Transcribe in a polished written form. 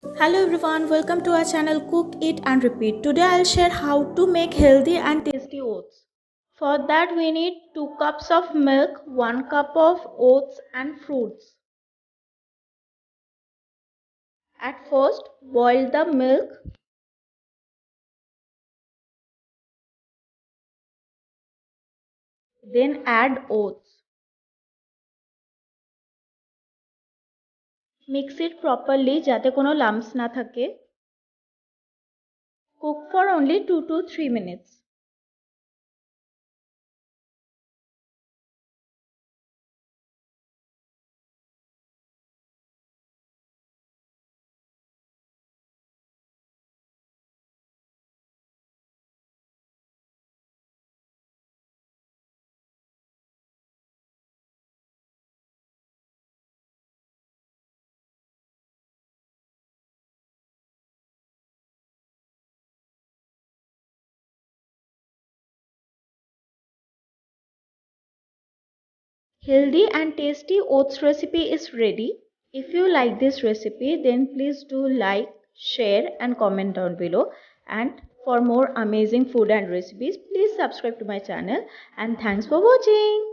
Hello everyone, welcome to our channel Cook Eat and Repeat. Today I'll share how to make healthy and tasty oats. For that we need 2 cups of milk, 1 cup of oats and fruits. At first boil the milk. Then add oats. Mix it properly যাতে কোনো lumps না থাকে. Cook for only 2 to 3 minutes. Healthy and tasty oats recipe is ready. If you like this recipe, then please do like, share and comment down below. And for more amazing food and recipes, please subscribe to my channel. And thanks for watching.